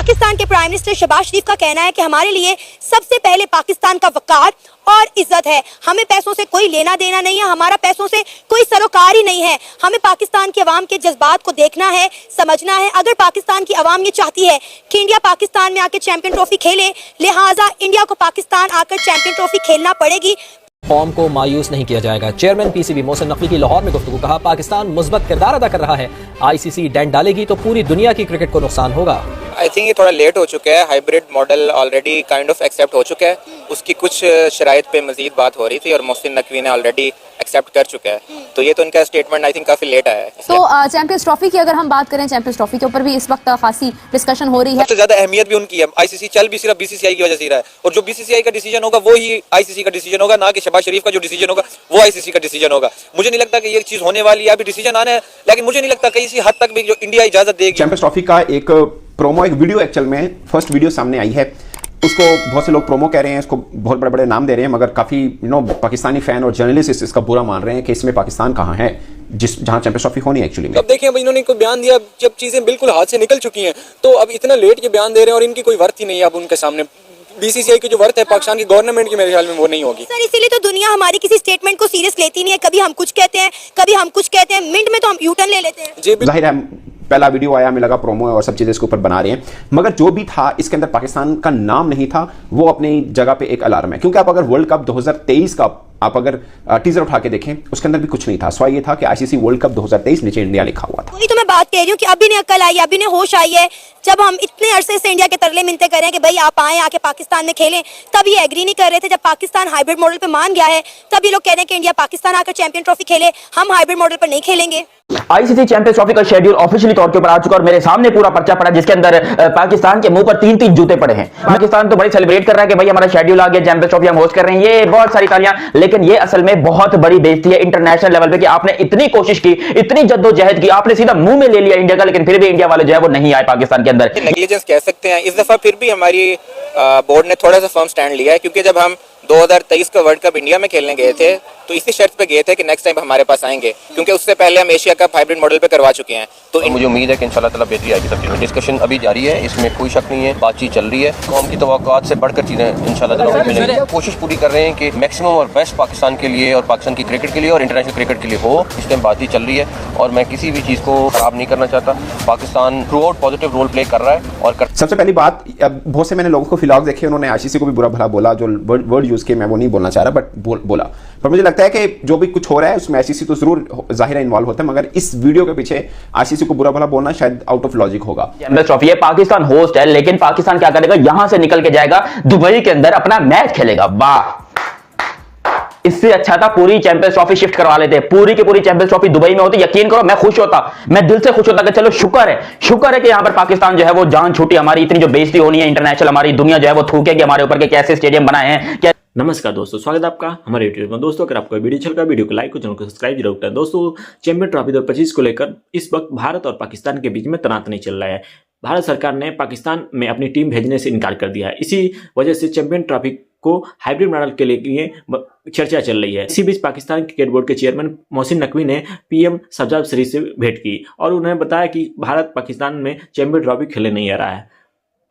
पाकिस्तान के prime minister Shahbaz शरीफ का कहना है कि हमारे लिए सबसे पहले पाकिस्तान का वकार और इज्जत है। हमें पैसों से कोई लेना देना नहीं है, हमारा पैसों से कोई सरोकार ही नहीं है। हमें पाकिस्तान की आवाम के जज्बात को देखना है, समझना है। अगर पाकिस्तान की आवाम ये चाहती है कि इंडिया पाकिस्तान में आकर चैंपियन ट्रॉफी खेले, लिहाजा इंडिया को पाकिस्तान आकर चैंपियन ट्रॉफी खेलना पड़ेगी। कौम को मायूस नहीं किया जाएगा। चेयरमैन पीसीबी मोहसिन नकवी की लाहौर में गुफ्तगू। कहा, पाकिस्तान मुस्बत किरदार अदा कर रहा है, आईसीसी डेंट डालेगी तो पूरी दुनिया की क्रिकेट को नुकसान होगा। आई थिंक ये थोड़ा लेट हो चुका है। Hybrid model already kind of accept हो चुका है, उसकी कुछ शराइत पे मजीद बात हो रही थी और मोहसिन नकवी ने ऑलरेडी एक्सेप्ट कर चुका है, तो ये तो उनका स्टेटमेंट आई थिंक काफी लेट आया है। तो चैंपियंस ट्रॉफी की अगर हम बात करें, चैंपियंस ट्रॉफी के ऊपर भी इस वक्त खासी डिस्कशन हो रही है। सबसे ज्यादा अहमियत भी उनकी है। आईसीसी चल भी सिर्फ बीसीसीआई की वजह से रहा है, और जो बीसीसीआई का डिसीजन होगा वो ही आईसीसी का डिसीजन होगा, ना कि शहबाज शरीफ का जो डिसीजन होगा वो आईसीसी का डिसीजन होगा। मुझे नहीं लगता कि ये चीज होने वाली है, अभी डिसीजन आना है, लेकिन मुझे नहीं लगता कि इसी हद तक भी जो इंडिया इजाजत देगी। चैंपियंस ट्रॉफी का एक प्रोमो, एक वीडियो एक्चुअल में फर्स्ट वीडियो सामने आई है, उसको बहुत से लोग प्रोमो कह रहे हैं, इसको बहुत बड़े बड़े नाम दे रहे हैं, मगर काफी पाकिस्तानी फैन और जर्नलिस्ट इसका बुरा मान रहे हैं कि इसमें पाकिस्तान कहाँ है जहां चैंपियंस ट्रॉफी होनी है एक्चुअली में। अब देखें, अब इन्होंने कोई बयान दिया जब चीजें बिल्कुल हाथ से निकल चुकी हैं, तो अब इतना लेट ये बयान दे रहे हैं और इनकी कोई वर्थ ही नहीं है अब उनके सामने। बीसीसीआई की जो वर्थ है पाकिस्तान की गवर्नमेंट की, मेरे ख्याल में वो नहीं होगी सर। इसीलिए तो दुनिया हमारी किसी स्टेटमेंट को सीरियस लेती नहीं है। कभी हम कुछ कहते हैं, कभी हम कुछ कहते हैं, मिनट में तो हम यूटर्न ले लेते हैं। जी जाहिर है पहला वीडियो आया, हमें लगा प्रोमो है और सब चीजें इसके ऊपर बना रहे हैं, मगर जो भी था इसके अंदर पाकिस्तान का नाम नहीं था। वो अपनी जगह पे एक अलार्म है, क्योंकि आप अगर वर्ल्ड कप 2023 का आप अगर टीजर उठा के देखें, उसके अंदर भी कुछ नहीं था। सवाल ये था कि आईसीसी वर्ल्ड कप 2023 नीचे इंडिया लिखा हुआ था। वही तो मैं बात कह रही हूँ कि अभी ने अकल आई, अभी ने होश आई है। जब हम इतने अरसे से इंडिया के तरले मिनते कर रहे हैं कि भाई आप आए, आके पाकिस्तान में खेलें, तब ये एग्री नहीं कर रहे थे। जब पाकिस्तान हाइब्रिड मॉडल पे मान गया है, तब ये लोग कह रहे हैं कि इंडिया पाकिस्तान आकर चैंपियन ट्रॉफी खेले, हम हाइब्रिड मॉडल पर नहीं खेलेंगे। आईसीसी चैंपियंस ट्रॉफी का शेड्यूल ऑफिशियली तौर के ऊपर आ चुका और मेरे सामने पूरा पर्चा पड़ा, जिसके अंदर पाकिस्तान के मुंह पर 3-3 जूते पड़े हैं। पाकिस्तान तो बड़ी सेलिब्रेट कर रहा है कि भाई हमारा शेड्यूल आ गया, चैंपियंस ट्रॉफी हम होस्ट कर रहे हैं, ये बहुत सारी तालियां, लेकिन ये असल में बहुत बड़ी बेइज्जती है इंटरनेशनल लेवल पे कि आपने इतनी कोशिश की, इतनी जद्दोजहद की, आपने सीधा मुंह में ले लिया इंडिया का, लेकिन फिर भी इंडिया वाले जो है वो नहीं आए पाकिस्तान के अंदर। नेग्लिजेंस कह सकते हैं। इस दफा फिर भी हमारी बोर्ड ने थोड़ा सा फर्म स्टैंड लिया है, क्योंकि जब हम 2023 का वर्ल्ड कप इंडिया में खेलने गए थे तो इसी शर्त पे गए थे कि नेक्स्ट टाइम हमारे पास आएंगे, क्योंकि उससे पहले हम एशिया कप हाइब्रिड मॉडल पे करवा चुके हैं। तो मुझे उम्मीद है कि इंशाल्लाह ताला बेहतरी आएगी सब चीज़ों में। डिस्कशन अभी जारी है, इसमें कोई शक नहीं है, बातचीत चल रही है। कौम की तवक्कुआत से बढ़कर चीज़ें इंशाल्लाह ताला मिलेंगी। कोशिश पूरी कर रहे हैं कि मैक्सिमम और बेस्ट पाकिस्तान के लिए और पाकिस्तान की क्रिकेट के लिए और इंटरनेशनल क्रिकेट के लिए हो। इस टाइम बातचीत चल रही है और मैं किसी भी चीज़ को खराब नहीं करना चाहता। Pakistan throughout positive role play कर रहा है और सबसे पहली बात, बहुत से मैंने लोगों को फिलहाल देखे, उन्होंने आईसीसी को भी बुरा भला बोला, जो वर्ड यूज किए मैं वो नहीं बोलना चाह रहा, बट बोला। पर मुझे लगता है कि जो भी कुछ हो रहा है उसमें आईसीसी तो जरूर जाहिर है इन्वॉल्व होता है, मगर इस वीडियो के पीछे आईसीसी को बुरा भला बोलना शायद आउट ऑफ लॉजिक होगा। चैंपियंस ट्रॉफी है, पाकिस्तान होस्ट है, लेकिन पाकिस्तान क्या करेगा, यहां से निकल के जाएगा दुबई के अंदर अपना मैच खेलेगा। वाह, इससे अच्छा था पूरी चैंपियंस ट्रॉफी शिफ्ट करवा लेते, पूरी की पूरी चैंपियंस ट्रॉफी दुबई में होती। यकीन करो मैं खुश होता, मैं दिल से खुश होता कि चलो शुक्र है कि यहां पर पाकिस्तान जो है वो जान छूटी। हमारी इतनी जो बेइज्जती होनी है इंटरनेशनल, हमारी दुनिया जो है वो थूकेगी हमारे ऊपर के कैसे स्टेडियम बनाए हैं क्या। नमस्कार दोस्तों, स्वागत है आपका हमारे यूट्यूब में। दोस्तों अगर आपको वीडियो अच्छा लगा, वीडियो को लाइक और चैनल को सब्सक्राइब जरूर करें। दोस्तों चैंपियन ट्रॉफी 2025 को लेकर इस वक्त भारत और पाकिस्तान के बीच में तनातनी चल रहा है। भारत सरकार ने पाकिस्तान में अपनी टीम भेजने से इनकार कर दिया है। इसी वजह से चैंपियन ट्रॉफी को हाइब्रिड मॉडल के लिए चर्चा चल रही है। इसी बीच पाकिस्तान क्रिकेट बोर्ड के चेयरमैन मोहसिन नकवी ने पीएम शहबाज शरीफ से भेंट की और उन्हें बताया कि भारत पाकिस्तान में चैंपियन ट्रॉफी खेलने नहीं आ रहा है।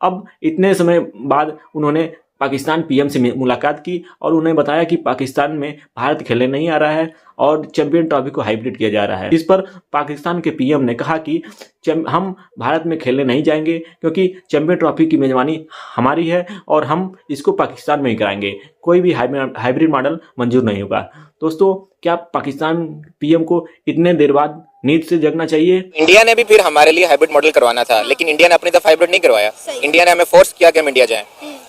अब इतने समय बाद उन्होंने पाकिस्तान पीएम से मुलाकात की और उन्हें बताया कि पाकिस्तान में भारत खेलने नहीं आ रहा है और चैंपियन ट्रॉफी को हाइब्रिड किया जा रहा है। इस पर पाकिस्तान के पीएम ने कहा कि हम भारत में खेलने नहीं जाएंगे, क्योंकि चैंपियन ट्रॉफी की मेजबानी हमारी है और हम इसको पाकिस्तान में ही कराएंगे, कोई भी हाइब्रिड मॉडल मंजूर नहीं होगा। दोस्तों क्या पाकिस्तान पीएम को इतने देर बाद नींद से जगना चाहिए? इंडिया ने भी फिर हमारे लिए हाइब्रिड मॉडल करवाना था, लेकिन इंडिया ने अपनी तरफ हाइब्रिड नहीं करवाया। इंडिया ने हमें फोर्स किया कि हम इंडिया जाएं,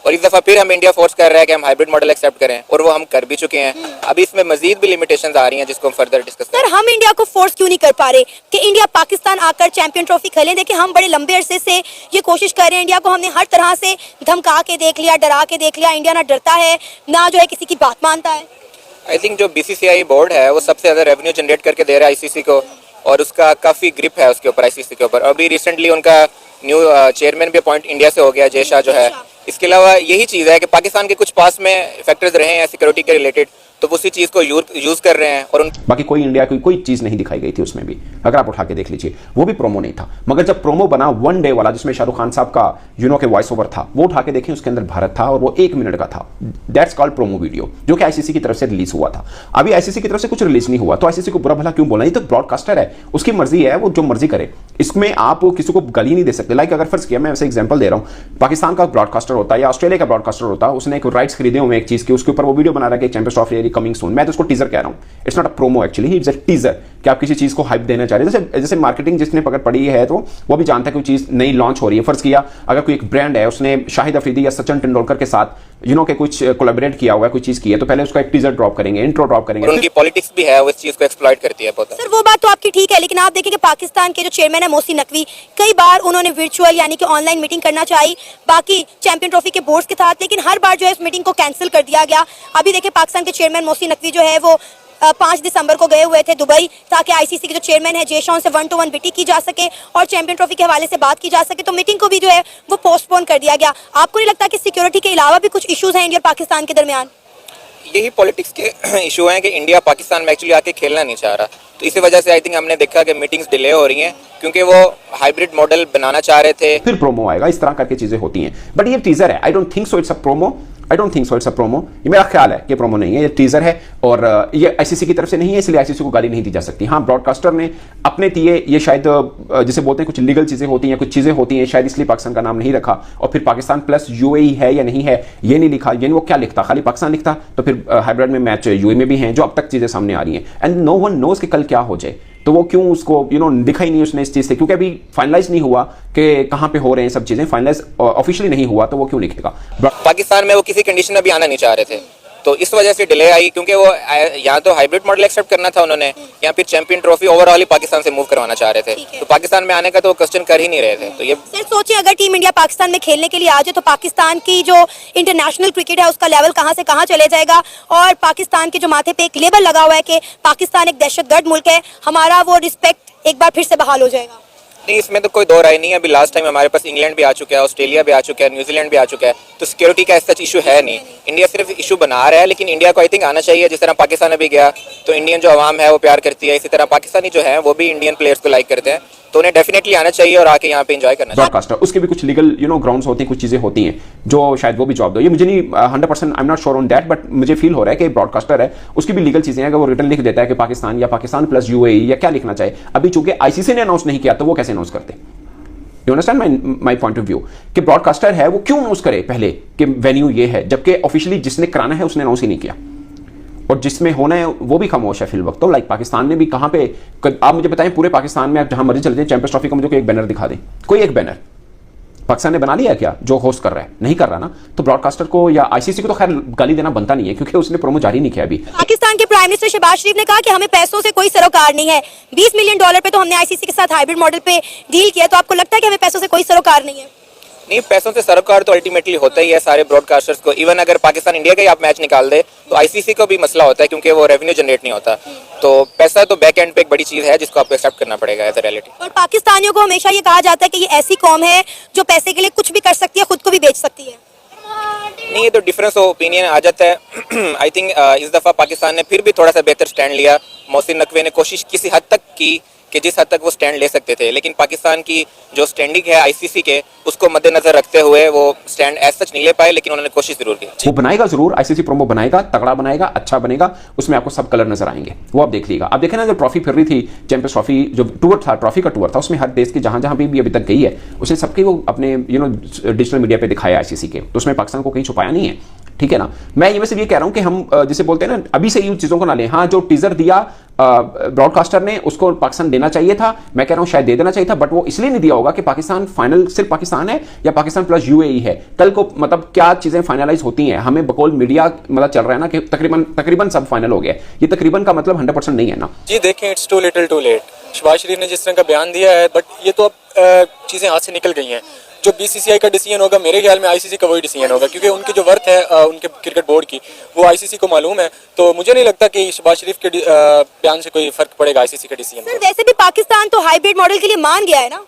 और इस दफा फिर हम इंडिया फोर्स कर रहा है कि हम हाइब्रिड मॉडल एक्सेप्ट करें, और वो हम कर भी चुके हैं। अभी इसमें मजीद भी लिमिटेशंस आ रही हैं जिसको हम फर्दर डिस्कस करें। सर हम इंडिया को फोर्स क्यों नहीं कर पा रहे कि इंडिया पाकिस्तान आकर चैंपियन ट्रॉफी खेलें? देखिए हम बड़े लंबे अरसे से ये कोशिश कर रहे हैं। इंडिया को हमने हर तरह से धमका के देख लिया, डरा के देख लिया। इंडिया ना डरता है ना जो है किसी की बात मानता है। आई थिंक जो बीसीसीआई बोर्ड है वो सबसे ज्यादा रेवेन्यू जनरेट करके दे रहा है आईसीसी को, और उसका काफी ग्रिप है उसके ऊपर, आईसीसी के ऊपर। अभी रिसेंटली उनका न्यू चेयरमैन भी अपॉइंट इंडिया से हो गया, जय शाह जो है। इसके अलावा यही चीज़ है कि पाकिस्तान के कुछ पास में फैक्टर्स रहे हैं सिक्योरिटी के रिलेटेड, तो वो उसी चीज को यूज कर रहे हैं और उन बाकी कोई इंडिया की कोई चीज नहीं दिखाई गई थी उसमें भी, अगर आप उठा के देख लीजिए, वो भी प्रोमो नहीं था। मगर जब प्रोमो बना वन डे वाला जिसमें शाहरुख खान साहब का के वॉइस ओवर था, वो उठा के देखें, उसके अंदर भारत था और वो 1 मिनट का था। दैट्स कॉल्ड प्रोमो वीडियो, जो कि आईसीसी की तरफ से रिलीज हुआ था। अभी आईसीसी की तरफ से कुछ रिलीज नहीं हुआ, तो आईसीसी को बुरा भला क्यों बोलना? ये तो ब्रॉडकास्टर है, उसकी मर्जी है, वो जो मर्जी करे, इसमें आप किसी को गाली नहीं दे सकते। लाइक अगर फर्ज किया, मैं वैसे एग्जांपल दे रहा हूं, पाकिस्तान का ब्रॉडकास्टर होता है या ऑस्ट्रेलिया का ब्रॉडकास्टर होता है, उसने एक राइट्स खरीदे हुए एक चीज के, उसके ऊपर वो वीडियो बना रहा है कि चैंपियंस ट्रॉफी कमिंग सून, मैं तो उसको टीजर कह रहा हूं, it's not a promo actually, it's a teaser, कि आप किसी चीज को हाइप देना चाह रहे हैं। जैसे मार्केटिंग जिसने पकड़ पड़ी है तो वो भी जानता है कोई चीज नई लॉन्च हो रही है। फर्ज किया अगर कोई एक ब्रांड है, उसने शाहिद अफरीदी या सचिन तेंदुलकर के साथ के कुछ कोलैबोरेट किया हुआ है, कोई चीज की है, तो पहले उसका एक टीजर ड्रॉप करेंगे, इंट्रो ड्रॉप करेंगे। उनकी पॉलिटिक्स भी है, वो इस चीज को एक्सप्लॉइट करती है बहुत। सर वो बात तो आपकी ठीक है, लेकिन आप देखें कि पाकिस्तान के जो चेयरमैन है मोहसिन नकवी, कई बार उन्होंने वर्चुअल यानी कि ऑनलाइन मीटिंग करना चाहिए बाकी चैंपियन ट्रॉफी के बोर्ड्स के साथ, लेकिन हर बार जो है उस मीटिंग को कैंसिल कर दिया गया। अभी देखिए पाकिस्तान के चेयरमैन मोहसिन नकवी जो है वो 5 दिसंबर को गए हुए थे दुबई, ताकि आईसीसी के जो चेयरमैन है जेशॉन से 1-to-1 मीटिंग की जा सके और चैंपियन ट्रॉफी के हवाले से बात की जा सके, तो मीटिंग को भी जो है वो पोस्टपोन कर दिया गया। आपको नहीं लगता कि सिक्योरिटी के अलावा भी कुछ इश्यूज हैं इंडिया और पाकिस्तान के दरमियान? यही पॉलिटिक्स के इशू हैं कि इंडिया पाकिस्तान में एक्चुअली आके खेलना नहीं चाह रहा, तो इसी वजह से आई थिंक हमने देखा कि मीटिंग्स डिले हो रही हैं, क्योंकि वो हाइब्रिड मॉडल बनाना चाह रहे थे। फिर प्रोमो आएगा, इस तरह करके चीजें होती हैं, बट ये टीजर है। I don't think so it's a promo, I don't think so it's a promo. ये मेरा ख्याल है कि प्रोमो नहीं है, ये टीजर है और ये आईसीसी की तरफ से नहीं है, इसलिए आईसीसी को गाली नहीं दी जा सकती। हाँ, ब्रॉडकास्टर ने अपने दिए, ये शायद जिसे बोलते हैं कुछ लीगल चीजें होती हैं, कुछ चीजें होती हैं, शायद इसलिए पाकिस्तान का नाम नहीं रखा, और फिर पाकिस्तान प्लस यूएई है या नहीं है ये नहीं लिखा, यानी वो क्या लिखता, खाली पाकिस्तान लिखता, तो फिर हाइब्रिड में मैच यूएई में भी हैं, जो अब तक चीजें सामने आ रही हैं, एंड नो वन नोज कि कल क्या हो जाए। तो वो क्यों उसको दिखा ही नहीं उसने इस चीज से, क्योंकि अभी फाइनलाइज नहीं हुआ कि कहां पे हो रहे हैं सब चीजें, फाइनलाइज ऑफिशियली नहीं हुआ, तो वो क्यों लिखेगा? पाकिस्तान में वो किसी कंडीशन में भी आना नहीं चाह रहे थे, तो इस वजह से डिले आई, क्योंकि वो या तो हाइब्रिड मॉडल एक्सेप्ट करना था उन्होंने, या फिर चैंपियन ट्रॉफी ओवरऑल ही पाकिस्तान से मूव करवाना चाह रहे थे, तो पाकिस्तान में आने का तो क्वेश्चन कर ही नहीं रहे थे। तो ये सर सोचिए अगर टीम इंडिया पाकिस्तान में खेलने के लिए आ जाए तो पाकिस्तान की जो इंटरनेशनल क्रिकेट है उसका लेवल कहां से कहां चले जाएगा, और पाकिस्तान के जो माथे पे एक लेबल लगा हुआ है कि पाकिस्तान एक दहशतगर्द मुल्क है, हमारा वो रिस्पेक्ट एक बार फिर से बहाल हो जाएगा। नहीं, इसमें तो कोई दो राय नहीं है। अभी लास्ट टाइम हमारे पास इंग्लैंड भी आ चुका है, ऑस्ट्रेलिया भी आ चुका है, न्यूजीलैंड भी आ चुका है, तो सिक्योरिटी का ऐसा इशू है नहीं। इंडिया सिर्फ इशू बना रहा है, लेकिन इंडिया को आई थिंक आना चाहिए। जिस तरह पाकिस्तान अभी गया तो इंडियन जो आवाम है वो प्यार करती है, इसी तरह पाकिस्तानी जो है वो भी इंडियन प्लेयर्स को लाइक करते हैं, तो उन्हें डेफिनेटली आना चाहिए और आके यहाँ पे एंजॉय करना चाहिए। ब्रॉडकास्टर उसके भी कुछ लीगल ग्राउंड्स होते हैं, कुछ चीजें होती हैं जो शायद वो भी जॉब दो, ये मुझे नहीं 100% I am not sure on that, but मुझे फील हो रहा है कि ब्रॉडकास्टर है उसकी भी लीगल चीजें हैं। अगर वो रिटर्न लिख देता है कि पाकिस्तान या पाकिस्तान प्लस यूएई या क्या लिखना चाहिए, अभी चूंकि आईसीसी ने अनाउंस नहीं किया तो वो कैसे अनाउंस करते? You understand my point of view कि ब्रॉडकास्टर है वो क्यों अनाउंस करे पहले कि वेन्यू ये है, जबकि ऑफिशियली जिसने कराना है उसने अनाउंस ही नहीं किया, और जिसमें होना है वो भी खामोश है फिल वक्त। तो लाइक पाकिस्तान ने भी कहां पे, आप मुझे बताएं पूरे पाकिस्तान में आप जहां मर्जी चले जाएं, चैंपियंस ट्रॉफी का मुझे कोई एक बैनर दिखा दें, कोई एक बैनर पाकिस्तान ने बना लिया क्या जो होस्ट कर रहा है? नहीं कर रहा ना। तो ब्रॉडकास्टर को या आईसीसी को तो खैर गाली देना बनता नहीं है, क्योंकि उसने प्रोमो जारी नहीं किया अभी। पाकिस्तान के प्राइम मिनिस्टर शहबाज शरीफ ने कहा कि हमें पैसों से कोई सरोकार नहीं है, $20 मिलियन पे तो हमने आईसीसी के साथ हाइब्रिड मॉडल पे डील किया, तो आपको लगता है कि हमें पैसों से कोई सरोकार नहीं है? नहीं, पैसों से सरोकार तो अल्टीमेटली होता ही है सारे ब्रॉडकास्टर्स को। इवन अगर पाकिस्तान इंडिया का ही आप मैच निकाल दे तो आईसीसी को भी मसला होता है, क्योंकि वो रेवेन्यू जनरेट नहीं होता। तो पैसा तो बैक एंड पे एक बड़ी चीज है जिसको आपको एक्सेप्ट करना पड़ेगा एज अ रियलिटी। और पाकिस्तानियों को हमेशा ये कहा जाता है कि ये ऐसी कौम है जो पैसे के लिए कुछ भी कर सकती है, खुद को भी बेच सकती है। नहीं, ये तो डिफरेंस ऑफ ओपिनियन आ जाता है। आई थिंक इस दफा पाकिस्तान ने फिर भी थोड़ा सा बेहतर स्टैंड लिया। मोहसिन नकवी ने कोशिश किसी हद तक की कि जिस हद तक वो स्टैंड ले सकते थे, लेकिन पाकिस्तान की जो स्टैंडिंग है आईसीसी के उसको मद्देनजर रखते हुए वो स्टैंड एज सच नहीं ले पाए, लेकिन उन्होंने कोशिश जरूर की। वो बनाएगा जरूर, आईसीसी प्रोमो बनाएगा, तगड़ा बनाएगा, अच्छा बनेगा, उसमें आपको सब कलर नजर आएंगे, वो आप देख लीजिएगा। आप देखें ना, जो ट्रॉफी फिर रही थी, चैंपियंस ट्रॉफी जो टूर था, ट्रॉफी का टूर था, उसमें हर देश की जहां जहां भी अभी तक गई है उसने सबके वो अपने डिजिटल मीडिया पे दिखाया आईसीसी के, तो उसमें पाकिस्तान को कहीं छुपाया नहीं है। ठीक है ना। मैं ये वैसे ये कह रहा हूं कि हम जिसे बोलते हैं ना, अभी से इन चीजों को ना लें। हाँ, जो टीजर दिया ब्रॉडकास्टर ने उसको पाकिस्तान देना चाहिए था, मैं कह रहा हूं शायद दे देना चाहिए था, बट वो इसलिए नहीं दिया होगा कि पाकिस्तान फाइनल सिर्फ पाकिस्तान है या पाकिस्तान प्लस यूएई है। कल को मतलब क्या चीजें फाइनलाइज होती हैं, हमें बकौल मीडिया मतलब चल रहा है ना कि तकरीबन सब फाइनल हो गया। ये तकरीबन का मतलब 100% नहीं है ना जी। देखें, it's too little too late. Shehbaz Sharif ने जिस तरह का बयान दिया है, बट ये तो अब चीजें हाथ से निकल गई हैं। जो बीसीसीआई का डिसीजन होगा, मेरे ख्याल में आईसीसी का वही डिसीजन होगा, क्योंकि उनकी जो वर्थ है उनके क्रिकेट बोर्ड की, वो आईसीसी को मालूम है। तो मुझे नहीं लगता कि शहबाज शरीफ के बयान से कोई फर्क पड़ेगा आईसीसी के डिसीजन। सर वैसे भी पाकिस्तान तो हाइब्रिड मॉडल के लिए मान गया है ना।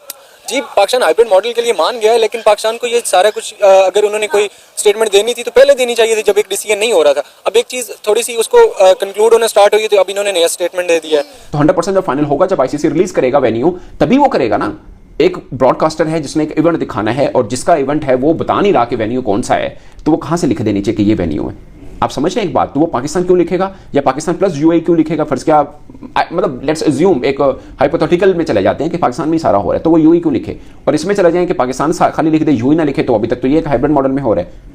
जी पाकिस्तान हाइब्रिड मॉडल के लिए मान गया है, लेकिन पाकिस्तान को ये सारा कुछ अगर उन्होंने कोई स्टेटमेंट देनी थी तो पहले देनी चाहिए थी जब एक डिसीजन नहीं हो रहा था। अब एक चीज थोड़ी सी उसको कंक्लूड होना स्टार्ट हुई तो अब इन्होंने नया स्टेटमेंट दे दिया है। तो 100% जब फाइनल होगा, जब आईसीसी रिलीज करेगा वेन्यू, तभी वो करेगा ना। एक ब्रॉडकास्टर है जिसने एक इवेंट दिखाना है और जिसका इवेंट है वो बता नहीं रहा कि वेन्यू कौन सा है, तो वो कहां से लिख दे नीचे कि ये वेन्यू है? आप समझ रहे हैं एक बात? तो वो पाकिस्तान क्यों लिखेगा या पाकिस्तान प्लस यूएई क्यों लिखेगा? फर्ज क्या, मतलब लेट्स अज्यूम एक हाइपोथेटिकल में चले जाते हैं कि पाकिस्तान में ही सारा हो रहा है, तो वो यूएई क्यों लिखे? और इसमें चले जाएं कि पाकिस्तान खाली लिख दे, यूएई ना लिखे, तो अभी तक तो ये एक हाइब्रिड मॉडल में हो रहा है।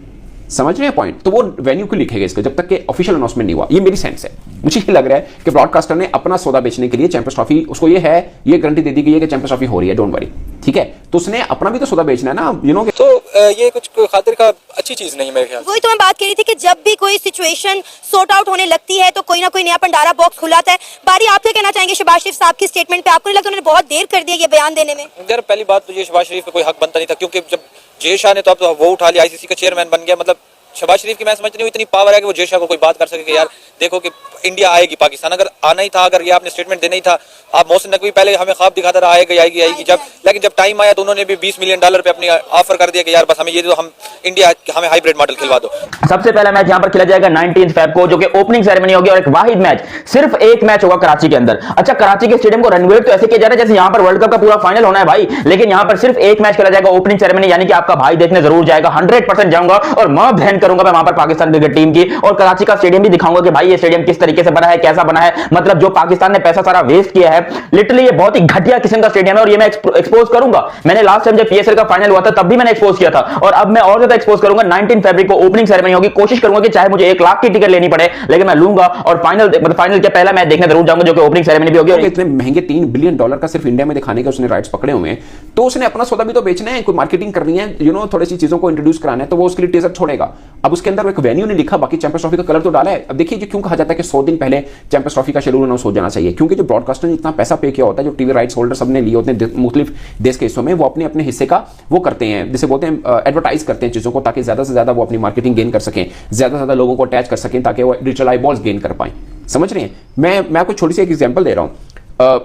समझ रहे हैं पॉइंट? तो वो वेन्यू क्यों लिखेगा इसका जब तक कि ऑफिशियल अनाउंसमेंट नहीं हुआ? ये मेरी सेंस है। मुझे ये लग रहा है कि ब्रॉडकास्टर ने अपना सौदा बेचने के लिए चैंपियंस ट्रॉफी, उसको ये गारंटी दे दी गई है कि चैंपियंस ट्रॉफी हो रही है, डोंट वरी, ठीक है? तो उसने अपना भी तो सौदा बेचना है ना, यू नो। तो ये कुछ खातिर का अच्छी चीज नहीं मेरे ख्याल से। वही तो मैं बात कर रही थी कि जब भी कोई सिचुएशन सॉर्ट आउट होने लगती है तो कोई ना कोई नया पंडारा बॉक्स खुलाता है। बारी आप क्या कहना चाहेंगे शहबाज शरीफ साहब की स्टेटमेंट पे? आपको नहीं लगता उन्होंने बहुत देर कर दी ये बयान देने में? यार पहली बात तो ये शहबाज शरीफ का कोई हक बनता नहीं था, क्योंकि जब जय शाह ने तो अब वो उठा लिया, आईसीसी का चेयरमैन बन गया। मतलब शहबाज शरीफ की मैं समझ नहीं हूँ इतनी पावर है कि वो जय शाह को कोई बात कर सके कि यार देखो कि इंडिया आएगी पाकिस्तान। अगर आना ही था, अगर ये आपने स्टेटमेंट देना ही था, आप मोहसिन नकवी पहले हमें ख्वाब दिखाता रहा आएगी आएगी आएगी, लेकिन जब टाइम आया तो उन्होंने भी $20 मिलियन पे अपनी ऑफर कर दिया कि यार बस हमें ये दो, हम इंडिया हमें हाइब्रिड मॉडल खिलवा दो। सबसे पहला मैच यहां पर खेला जाएगा 19 फेब को, जो कि ओपनिंग सेरेमनी होगी और एक वाहिद मैच, सिर्फ एक मैच होगा कराची के अंदर। अच्छा, कराची के स्टेडियम को रेनोवेट तो ऐसे किया जा रहा है जैसे यहां पर वर्ल्ड कप का पूरा फाइनल होना है भाई, लेकिन यहां पर सिर्फ एक मैच खेला जाएगा ओपनिंग सेरेमनी, यानी कि आपका भाई देखने जरूर जाएगा, 100% जाऊंगा और मैं बहन करूंगा मैं वहां पर पाकिस्तान क्रिकेट टीम की, और कराची का स्टेडियम भी दिखाऊंगा कि भाई ये स्टेडियम किस तरीके से बना है, कैसा बना है। मतलब जो पाकिस्तान ने पैसा सारा वेस्ट किया है, लिटरली ये बहुत ही घटिया किस्म का स्टेडियम है और ये मैं एक्सपोज करूंगा। मैंने लास्ट टाइम जब पीएसएल का फाइनल हुआ था तब भी मैंने एक्सपोज किया था और अब मैं और ज्यादा एक्सपोज करूंगा। 19 फरवरी को ओपनिंग सेरेमनी होगी, कोशिश करूंगा कि चाहे मुझे 1 लाख की टिकट लेनी पड़े लेकिन मैं लूंगा और फाइनल के पहला मैच देखने जरूर जाऊंगा, जो कि ओपनिंग सेरेमनी भी होगी। और इतने महंगे $3 बिलियन का सिर्फ इंडिया में दिखाने के उसने राइट्स पकड़े हुए हैं, तो उसने अपना सौदा भी तो बेचना है, कोई मार्केटिंग करनी है, यू नो, थोड़ी सी चीजों को इंट्रोड्यूस कराना है, तो वो उसके लिए टीजर छोड़ेगा। अब उसके अंदर एक वेन्यू नहीं लिखा, बाकी चैंपियंस ट्रॉफी का कलर तो डाला है। अब देखिए जो क्यों कहा जाता है कि 100 दिन पहले चैंपियंस ट्रॉफी का शेड्यूल अनाउंस हो जाना चाहिए, क्योंकि जो ब्रॉडकास्टर ने इतना पैसा पे किया होता है, जो टीवी राइट्स होल्डर सबने लिए होते हैं मुख्तलिफ देश के हिस्सों में, वो अपने अपने हिस्से का वो करते हैं, जिसे बोलते हैं एडवर्टाइज करते हैं चीजों को, ताकि ज्यादा से ज्यादा वो अपनी मार्केटिंग गेन कर सकें, ज्यादा से ज्यादा लोगों को अटैच कर सकें, ताकि वो डिजिटल आई बॉल्स गेन कर पाएं। समझ रहे हैं? मैं आपको छोटी सी एक एग्जांपल दे रहा हूं।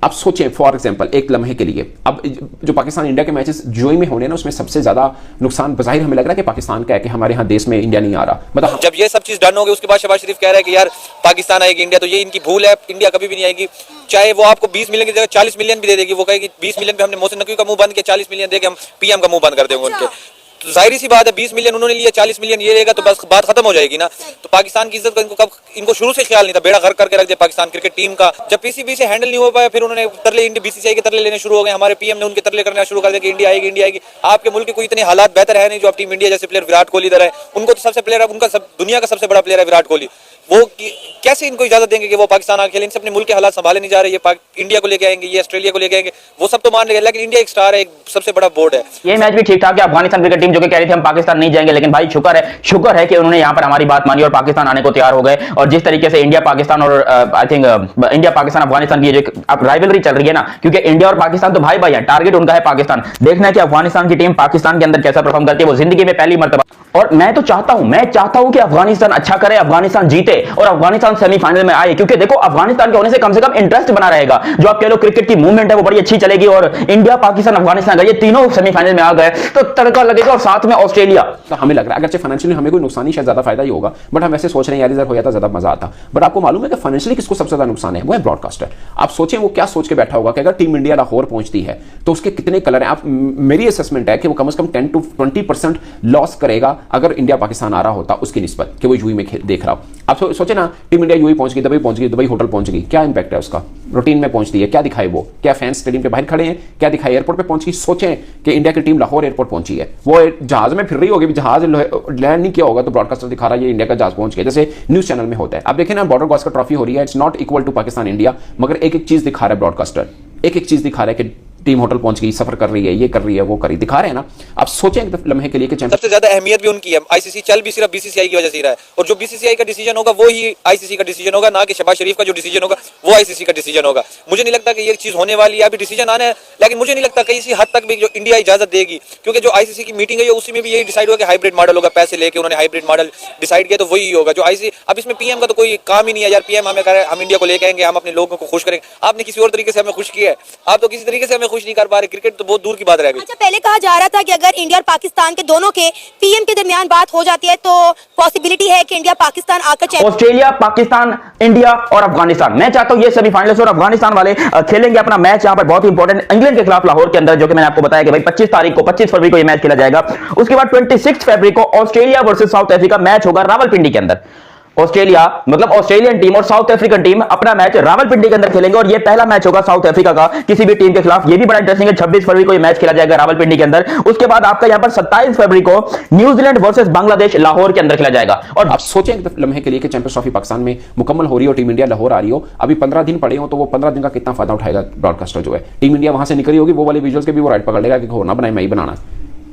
आप सोचें फॉर एग्जांपल एक लम्हे के लिए, अब जो पाकिस्तान इंडिया के मैचेस यूएई में होने ना, उसमें सबसे ज्यादा नुकसान बज़ाहिर हमें लग रहा है कि पाकिस्तान का है कि हमारे यहाँ देश में इंडिया नहीं आ रहा। मतलब जब ये सब चीज डन होगी उसके बाद शहबाज शरीफ कह रहा है कि यार पाकिस्तान आएगी इंडिया, तो ये इनकी भूल है, इंडिया कभी भी नहीं आएगी। चाहे वो आपको 20 मिलियन की जगह 40 मिलियन भी दे देगी, वो कहेगी 20 मिलियन पे हमने मोहसिन नकवी का मुंह बंद किया, 40 मिलियन देके हम पीएम का मुंह बंद कर देंगे उनके। तो जाहिर सी बात है 20 मिलियन उन्होंने लिया, 40 मिलियन ये लेगा, तो बस बात खत्म हो जाएगी ना। तो पाकिस्तान की इज्जत का इनको शुरू से ख्याल नहीं था, बेड़ा गर्क करके रख दिया पाकिस्तान क्रिकेट टीम का। जब पीसीबी से हैंडल नहीं हो पाया, फिर उन्होंने तरले बीसीसीआई के तरले लेने शुरू हो गए, हमारे पीएम ने उनके तरले करना शुरू कर दिया कि इंडिया आएगी इंडिया आएगी। आपके मुल्क के कोई इतने हालात बेहतर है नहीं जो आप टीम इंडिया जैसे प्लेयर विराट कोहली इधर है, उनको तो सबसे प्लेयर, उनका दुनिया का सबसे बड़ा प्लेयर है विराट कोहली, वो कैसे इनको इजाजत देंगे कि वो पाकिस्तान आके खेलें? इनसे अपने मुल्क के हालात संभाले नहीं जा रहे। ये इंडिया को लेके आएंगे, ये ऑस्ट्रेलिया को लेके आएंगे, वो सब तो मान लेंगे, लेकिन इंडिया एक स्टार है, एक सबसे बड़ा बोर्ड है। ये मैच भी ठीक ठाक है। अफगानिस्तान क्रिकेट टीम जो कि कह रही थी हम पाकिस्तान नहीं जाएंगे, लेकिन भाई शुक्र है कि उन्होंने यहाँ पर हमारी बात मानी और पाकिस्तान आने को तैयार हो गए। और जिस तरीके से इंडिया पाकिस्तान और I think India Pakistan Afghanistan की जो अब राइवलरी चल रही है ना, क्योंकि इंडिया और पाकिस्तान तो भाई भाई है, टारगेट उनका है पाकिस्तान। देखना है कि अफगानिस्तान की टीम पाकिस्तान के अंदर कैसा परफॉर्म करती है, वो जिंदगी में पहली मर्तबा। और मैं चाहता हूं कि अफगानिस्तान अच्छा करे, अफगानिस्तान जीते और अफगानिस्तान सेमीफाइनल में आए, क्योंकि देखो अफगानिस्तान के होने से कम इंटरेस्ट बना रहेगा, जो आप कह लो क्रिकेट की मूवमेंट है वो बड़ी अच्छी चलेगी। और इंडिया पाकिस्तान अफगानिस्तान ये तीनों सेमीफाइनल में आ गए तो तड़का लगेगा, और साथ में ऑस्ट्रेलिया। तो हमें लग रहा है अगरचे फाइनेंशियली हमें कोई नुकसान नहीं, शायद ज्यादा फायदा ही होगा, बट हम वैसे सोच रहे हैं यार इधर हो जाता ज्यादा मजा आता। बट आपको मालूम है कि फाइनेंशियली किसको सबसे ज्यादा नुकसान है? वो है ब्रॉडकास्टर। आप सोचें वो क्या सोच के बैठा होगा कि अगर टीम इंडिया लाहौर पहुंचती है तो उसके कितने कलर हैं। आप मेरी असेसमेंट है कि वो कम से कम 10 to 20% लॉस करेगा अगर इंडिया पाकिस्तान आ रहा होता उसकी निस्बत कि वो यूएई में देख रहा हो। आप सोचे ना, टीम इंडिया यूएई पहुंच गई, दुबई होटल पहुंच गई, क्या इंपैक्ट है उसका? रूटीन में पहुंचती है, क्या दिखाए वो? क्या फैंस स्टेडियम के बाहर खड़े हैं? क्या दिखाए एयरपोर्ट पे पहुंची? सोचें कि इंडिया की टीम लाहौर एयरपोर्ट पहुंची है, वो जहाज में फिर रही होगी, जहाज लैंड नहीं किया होगा तो ब्रॉडकास्टर दिखा रहा है ये इंडिया का जहाज पहुंच गया, जैसे न्यूज चैनल में होता है। आप देखें ना, बॉर्डर गावस्कर ट्रॉफी हो रही है, it's not equal to Pakistan India, मगर एक एक चीज दिखा रहा है ब्रॉडकास्टर, एक एक चीज दिखा रहा है कि टीम होटल पहुंच गई, सफर कर रही है, ये कर रही है, वो करी, दिखा रहे हैं ना। आप सोचें एक लम्हे के लिए कि सबसे ज्यादा अहमियत भी उनकी है। आईसीसी चल भी सिर्फ बीसीसीआई की वजह से ही रहा है, और जो बीसीसीआई का डिसीजन होगा वो ही आईसीसी का डिसीजन होगा, ना कि शहबाज शरीफ का जो डिसीजन होगा वो आईसीसी का डिसीजन होगा। मुझे नहीं लगता कि ये चीज होने वाली है, अभी डिसीजन आना है, लेकिन मुझे नहीं लगता किसी हद तक भी जो इंडिया इजाजत देगी, क्योंकि जो आईसीसी की मीटिंग है उसी में भी यही डिसाइड हुआ कि हाइब्रिड मॉडल होगा। पैसे लेके उन्होंने हाइब्रिड मॉडल डिसाइड किया, तो वही होगा जो आईसीसी। अब इसमें पीएम का तो कोई काम ही नहीं है यार, पीएम हमें कह रहे हैं हम इंडिया को लेके आएंगे, हम अपने लोगों को खुश करेंगे। आपने किसी और तरीके से हमें खुश किया है, आप तो किसी तरीके से हमें खुश नहीं कर पा रहे, क्रिकेट तो बहुत दूर की बात रह गई। अच्छा, पहले कहा जा रहा था कि अगर इंडिया और पाकिस्तान के दोनों के पीएम के दरमियान बात हो जाती है तो पॉसिबिलिटी है कि इंडिया पाकिस्तान आकर ऑस्ट्रेलिया, पाकिस्तान, इंडिया और अफगानिस्तान, मैं चाहता हूं ये सेमीफाइनल्स और अफगानिस्तान वाले खेलेंगे अपना मैच यहां पर बहुत ही इंपॉर्टेंट इंग्लैंड के खिलाफ लाहौर के अंदर, जो कि मैंने आपको बताया कि भाई 25 फरवरी को ये मैच खेला जाएगा। उसके बाद 26 फरवरी को Australia versus south Africa match होगा रावलपिंडी के अंदर। ऑस्ट्रेलिया मतलब ऑस्ट्रेलियन टीम और साउथ अफ्रीकन टीम अपना मैच रावलपिंडी के अंदर खेलेंगे और ये पहला मैच होगा साउथ अफ्रीका का किसी भी टीम के खिलाफ। ये भी बड़ा इंटरेस्टिंग है, 26 फरवरी को ये मैच खेला जाएगा रावलपिंडी के अंदर। उसके बाद आपका यहां पर 27 फरवरी को न्यूजीलैंड वर्सेस बांग्लादेश लाहौर के अंदर खेला जाएगा। और आप सोचें एक लम्हे के लिए कि चैंपियंस ट्रॉफी पाकिस्तान में मुकम्मल हो रही हो, टीम इंडिया लाहौर आ रही हो, अभी 15 दिन पड़े हो, तो वो 15 दिन का कितना फायदा उठाएगा ब्रॉडकास्टर जो है। टीम इंडिया वहां से निकली होगी, वो वाले विजुअल्स के भी वो राइट पकड़ लेगा कि हो ना बनाए मैं ही बनाना।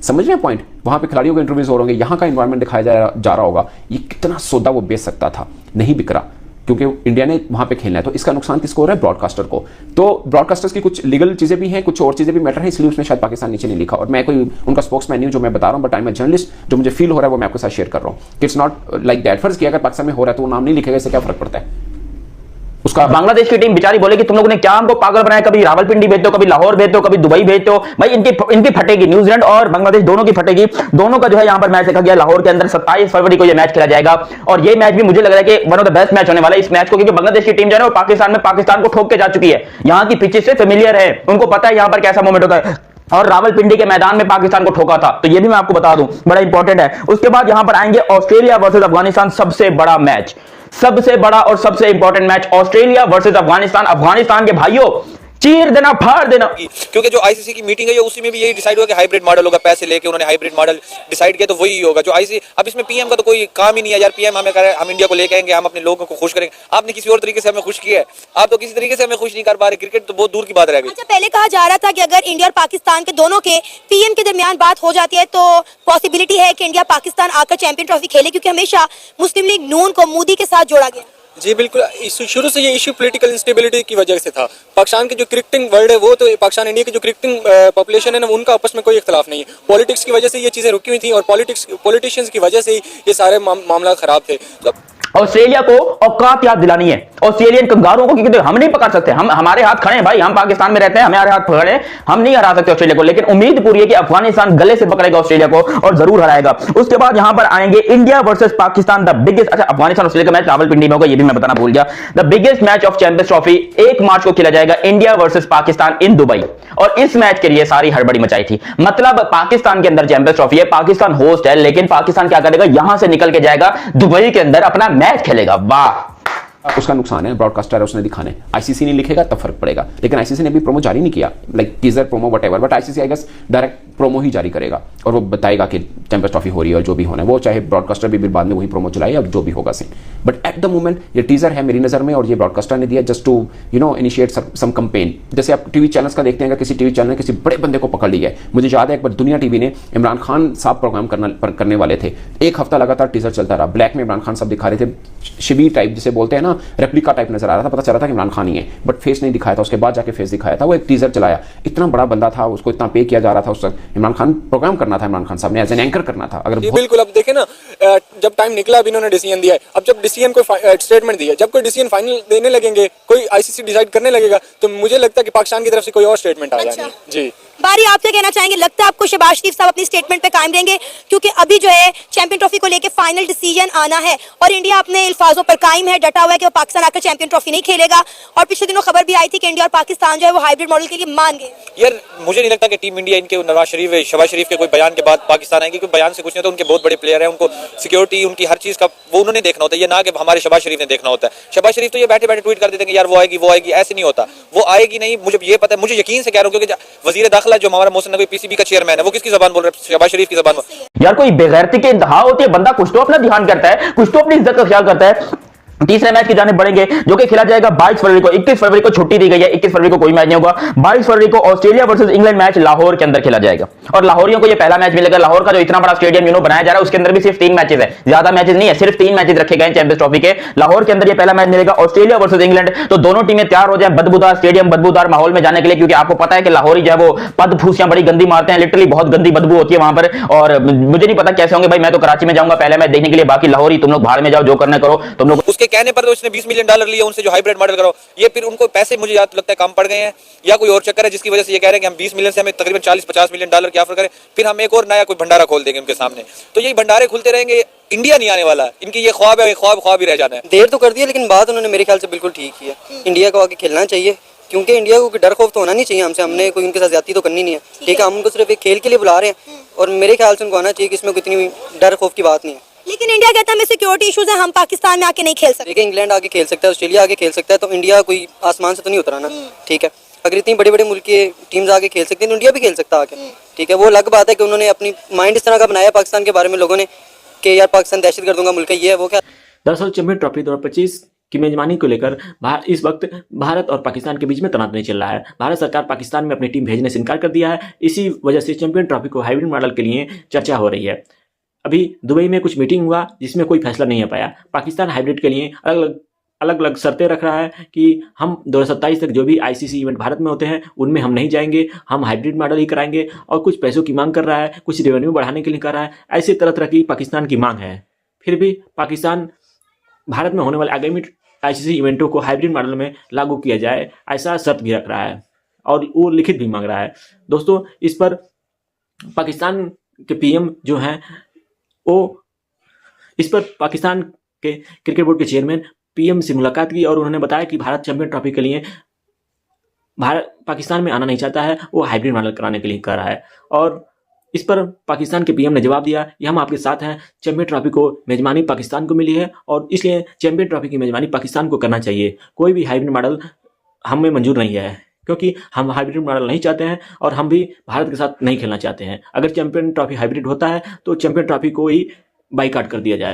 समझ रहे हैं पॉइंट? वहां पे खिलाड़ियों के इंटरव्यूज हो रहे होंगे, यहाँ का एनवायरमेंट दिखाया जा रहा होगा। ये कितना सौदा वो बेच सकता था, नहीं बिक रहा क्योंकि इंडिया ने वहां पे खेलना है। तो इसका नुकसान किसको हो रहा है? ब्रॉडकास्टर को। तो ब्रॉडकास्टर्स की कुछ लीगल चीजें भी हैं, कुछ और चीजें भी मैटर है, इसलिए उसने शायद पाकिस्तान नीचे नहीं लिखा। और मैं कोई उनका स्पोक्समैन नहीं हूं जो मैं बता रहा हूं, but I am a journalist, जो मुझे फील हो रहा है वो मैं आपके साथ शेयर कर रहा हूं। It's not like that. फर्ज किया अगर पाकिस्तान में हो रहा है तो वो नाम नहीं लिखेगा, इससे क्या फर्क पड़ता है उसका। बांग्लादेश की टीम बेचारी बोलेगी तुम लोगों ने क्या हमको पागल बनाया, कभी रावलपिंडी भेज दो, कभी लाहौर भेज दो, कभी दुबई भेज दो। भाई इनकी फटेगी, न्यूजीलैंड और बांग्लादेश दोनों की फटेगी। दोनों का जो है यहां पर मैच रखा गया लाहौर के अंदर। 27 फरवरी को यह मैच खेला जाएगा और यह मैच भी मुझे लग रहा है कि one of the best match होने वाला है इस मैच को, क्योंकि बांग्लादेश की टीम जो है वो पाकिस्तान को ठोक के जा चुकी है। यहां की पिचेस से फेमिलियर है, उनको पता है यहां पर कैसा मोमेंट होता है। और रावलपिंडी के मैदान में पाकिस्तान को ठोका था, तो ये भी मैं आपको बता दूं, बड़ा इंपॉर्टेंट है। उसके बाद यहां पर आएंगे ऑस्ट्रेलिया वर्सेस अफगानिस्तान, सबसे बड़ा मैच, सबसे बड़ा और सबसे important match Australia versus Afghanistan. Afghanistan के भाइयों चीर देना, फाड़ देना। क्योंकि जो आईसीसी की मीटिंग है उसी में भी यही डिसाइड हुआ कि हाइब्रिड मॉडल होगा, पैसे लेके उन्होंने हाइब्रिड मॉडल डिसाइड किया, तो वही होगा जो आईसीसी। अब इसमें पीएम का तो कोई काम ही नहीं है यार। पीएम हमें कह रहे हैं हम इंडिया को लेके आएंगे, हम अपने लोगों को खुश करेंगे। आपने किसी और तरीके से हमें खुश किया है, आप तो किसी तरीके से हमें खुश नहीं कर पा रहे। क्रिकेट तो बहुत दूर की बात रह गई। अच्छा, पहले कहा जा रहा था कि अगर इंडिया और पाकिस्तान के दोनों के पीएम के दरमियान बात हो जाती है तो पॉसिबिलिटी है कि इंडिया पाकिस्तान आकर चैंपियन ट्रॉफी खेले, क्योंकि हमेशा मुस्लिम लीग नून को मोदी के साथ जोड़ा गया। जी बिल्कुल, शुरू से ये इशू पॉलिटिकल इंस्टेबिलिटी की वजह से था। पाकिस्तान की जो क्रिकेटिंग वर्ल्ड है वो तो पाकिस्तान इंडिया की जो क्रिकेटिंग पॉपुलेशन है ना, उनका आपस में कोई इख्तलाफ नहीं है। पॉलिटिक्स की वजह से ये चीज़ें रुकी हुई थी और पॉलिटिशियंस की वजह से ही ये सारे मामला खराब थे। तो ऑस्ट्रेलिया को औकात याद दिलानी है, ऑस्ट्रेलियन कंगारों को, क्योंकि हम नहीं पकड़ सकते, हम हमारे हाथ खड़े हैं भाई, हम पाकिस्तान में रहते हैं, हमारे हाथ खड़े हैं, हम नहीं हरा सकते ऑस्ट्रेलिया को। लेकिन उम्मीद पूरी है कि अफगानिस्तान गले से पकड़ेगा ऑस्ट्रेलिया को और जरूर हराएगा। उसके बाद यहां पर आएंगे India versus Pakistan, the biggest. अच्छा, अफगानिस्तान ऑस्ट्रेलिया का मैच रावलपिंडी में होगा, ये भी मैं बताना भूल गया। The biggest match of champions trophy 1 मार्च को खेला जाएगा, India versus Pakistan in Dubai. और इस मैच के लिए सारी हड़बड़ी मचाई थी। मतलब पाकिस्तान के अंदर चैंपियंस ट्रॉफी है, पाकिस्तान होस्ट है, लेकिन पाकिस्तान क्या करेगा, यहां से निकल के जाएगा दुबई के अंदर अपना मैच खेलेगा। वाह, उसका नुकसान है, ब्रॉडकास्टर है, उसने दिखाने। आईसीसी नहीं लिखेगा तब फर्क पड़ेगा, लेकिन आईसीसी ने भी प्रोमो जारी नहीं किया, like teaser promo whatever, but ICC I guess direct promo ही जारी करेगा और वो बताएगा कि चैंपियंस ट्रॉफी हो रही है और जो भी होना है वो, चाहे ब्रॉडकास्टर भी बाद में वही प्रोमो चलाए अब जो भी होगा scene. But at the moment ये टीजर है मेरी नजर में, और ये ब्रॉडकास्टर ने दिया just to initiate some campaign. जैसे आप टीवी चैनल्स का देखते हैं, अगर किसी टीवी चैनल ने किसी बड़े बंदे को पकड़ लिया है, मुझे याद है एक बार दुनिया टीवी ने इमरान खान साहब प्रोग्राम करने वाले थे, 1 हफ्ता लगातार टीजर चलता रहा, ब्लैक में इमरान खान साहब दिखा रहे थे, शिबीर टाइप जिसे बोलते हैं ना, रेप्लिका टाइप नजर आ रहा था, पता चला था कि इमरान खान ही है, बट फेस नहीं दिखाया था। उसके बाद जाके फेस दिखाया था, वो एक टीजर चलाया, इतना बड़ा बंदा था, उसको इतना पे किया जा रहा था, उस इमरान खान प्रोग्राम करना था, इमरान खान साहब ने एज एन एंकर करना था। अगर बिल्कुल, अब देखें ना, जब टाइम निकला अब इन्होंने डिसीजन दिया है, अब जब डिसीजन को स्टेटमेंट दिया, जब कोई डिसीजन फाइनल देने लगेंगे, कोई आईसीसी डिसाइड करने लगेगा, तो मुझे लगता है कि पाकिस्तान की तरफ से कोई और स्टेटमेंट आ जाएगी। जी बारी आपसे कहना चाहेंगे, लगता है आपको शहबाज शरीफ साहब अपनी स्टेटमेंट पे कायम रहेंगे, क्योंकि अभी जो है चैंपियन ट्रॉफी को लेके फाइनल डिसीजन आना है और इंडिया अपने अल्फाजों पर कायम है, डटा हुआ है कि वो पाकिस्तान आकर चैंपियन ट्रॉफी नहीं खेलेगा। और पिछले दिनों खबर भी आई थी कि इंडिया और पाकिस्तान जो है वो हाइब्रिड मॉडल के लिए मान गए। यार मुझे नहीं लगता कि टीम इंडिया इनके नवाज शरीफ, शहबाज शरीफ के कोई बयान के बाद पाकिस्तान आएगी, क्योंकि बयान से कुछ नहीं होता। उनके बहुत बड़े प्लेयर हैं, उनको सिक्योरिटी, उनकी हर चीज़ का वो उन्होंने देखना होता है, ये ना कि हमारे शहबाज शरीफ ने देखना होता है। शहबाज शरीफ तो ये बैठे बैठे ट्वीट कर देते हैं कि यार वो आएगी, ऐसे नहीं होता, वो आएगी नहीं। मुझे ये पता है, मुझे यकीन से कह रहा हूँ, क्योंकि वजीर दाखिला जो हमारा मोहसिन नकवी पीसीबी का चेयरमैन है, वो किसकी जबान बोल रहे हैं? शहबाज शरीफ की जबान में। यार कोई बेगैरती की इंतहा होती है, बंदा कुछ तो अपना ध्यान करता है, कुछ तो अपनी इज्जत का ख्याल करता है। तीसरे मैच की जानिब बढ़ेंगे, जो कि खेला जाएगा 22 फरवरी को। 21 फरवरी को छुट्टी दी गई है, 21 फरवरी को कोई मैच नहीं होगा। 22 फरवरी को Australia versus England match Lahore के अंदर खेला जाएगा और लाहौरियों को यह पहला मैच मिलेगा। लाहौर का जो इतना बड़ा स्टेडियम बनाया जा रहा है, उसके अंदर भी सिर्फ 3 मैचेस है, ज्यादा मैचेस नहीं है, सिर्फ 3 मैचेस रखे गए चैंपियंस ट्रॉफी के। लाहौर के अंदर यह पहला मैच मिलेगा, ऑस्ट्रेलिया वर्सेस इंग्लैंड। तो दोनों टीमें तैयार हो जाए बदबूदार स्टेडियम, बदबूदार माहौल में जाने के लिए, क्योंकि आपको पता है कि लाहौरी जो है वो पद फूसियां बड़ी गंदी मारते हैं, लिटरली बहुत गंदी बदबू होती है वहां पर। और मुझे नहीं पता कैसे होंगे भाई, मैं तो कराची में जाऊंगा पहले मैच देखने के लिए, बाकी लाहौरी तुम लोग बाहर में जाओ, जो करना करो तुम लोग। उसके कहने पर तो उसने $20 मिलियन लिए उनसे जो हाइब्रिड मॉडल कराओ, ये फिर उनको पैसे मुझे याद लगता है कम पड़ गए हैं या कोई और चक्कर है जिसकी वजह से ये कह रहे हैं कि हम 20 मिलियन से हमें तकरीबन 40-50 मिलियन डॉलर की ऑफर करें, फिर हम एक और नया कोई भंडारा खोल देंगे उनके सामने। तो यही भंडारे खुलते रहेंगे, इंडिया नहीं आने वाला। इनकी ये ख्वाब है, ये ख्वाब ही रह जाना है। देर तो कर दी है लेकिन बात उन्होंने मेरे ख्याल से बिल्कुल ठीक की है। इंडिया को आगे खेलना चाहिए क्योंकि इंडिया को डर खौफ तो होना नहीं चाहिए हमसे, हमने कोई उनके साथ ज्यादती तो करनी नहीं है, ठीक है। हम उनको सिर्फ एक खेल के लिए बुला रहे हैं और मेरे ख्याल से उनको आना चाहिए कि इसमें कोई इतनी डर खौफ की बात नहीं है। लेकिन इंडिया कहता है हमें सिक्योरिटी इश्यूज है, हम पाकिस्तान में आके नहीं खेल सकते। देखिए इंग्लैंड आगे खेल सकता है, ऑस्ट्रेलिया आगे खेल सकता है, तो इंडिया कोई आसमान से तो नहीं उतरा ना, ठीक है। अगर इतनी बड़े बड़े मुल्क की टीम्स आगे खेल सकती हैं, इंडिया भी खेल सकता है आगे, ठीक है। वो अलग बात है कि उन्होंने अपनी माइंड इस तरह का बनाया पाकिस्तान के बारे में लोगों ने कि यार पाकिस्तान दहशतगर्दों का मुल्क है, ये है वो क्या। दरअसल चैंपियन ट्रॉफी 2025 की मेजबानी को लेकर इस वक्त भारत और पाकिस्तान के बीच में तनातनी चल रहा है। भारत सरकार पाकिस्तान में अपनी टीम भेजने से इनकार कर दिया है। इसी वजह से चैंपियन ट्रॉफी को हाइब्रिड मॉडल के लिए चर्चा हो रही है। अभी दुबई में कुछ मीटिंग हुआ जिसमें कोई फैसला नहीं आ पाया। पाकिस्तान हाइब्रिड के लिए अलग अलग शर्तें रख रहा है कि हम 2027 तक जो भी आईसीसी इवेंट भारत में होते हैं उनमें हम नहीं जाएंगे, हम हाइब्रिड मॉडल ही कराएंगे, और कुछ पैसों की मांग कर रहा है, कुछ रेवेन्यू बढ़ाने के लिए कर रहा है। ऐसे तरह तरह की पाकिस्तान की मांग है। फिर भी पाकिस्तान भारत में होने वाले आगामी आईसीसी इवेंटों को हाइब्रिड मॉडल में लागू किया जाए ऐसा शर्त भी रख रहा है और वो लिखित भी मांग रहा है। दोस्तों, इस पर पाकिस्तान के पीएम जो हैं वो इस पर पाकिस्तान के क्रिकेट बोर्ड के चेयरमैन पीएम से मुलाकात की और उन्होंने बताया कि भारत चैंपियन ट्रॉफी के लिए भारत पाकिस्तान में आना नहीं चाहता है, वो हाइब्रिड मॉडल कराने के लिए कर रहा है। और इस पर पाकिस्तान के पीएम ने जवाब दिया कि हम आपके साथ हैं, चैंपियन ट्रॉफी को मेजबानी पाकिस्तान को मिली है और इसलिए चैंपियन ट्रॉफी की मेजबानी पाकिस्तान को करना चाहिए। कोई भी हाइब्रिड मॉडल हमें मंजूर नहीं है क्योंकि हम हाइब्रिड मॉडल नहीं चाहते हैं और हम भी भारत के साथ नहीं खेलना चाहते हैं। अगर चैंपियन ट्रॉफी हाइब्रिड होता है तो चैंपियन ट्रॉफी को ही बाइकाट कर दिया जाए।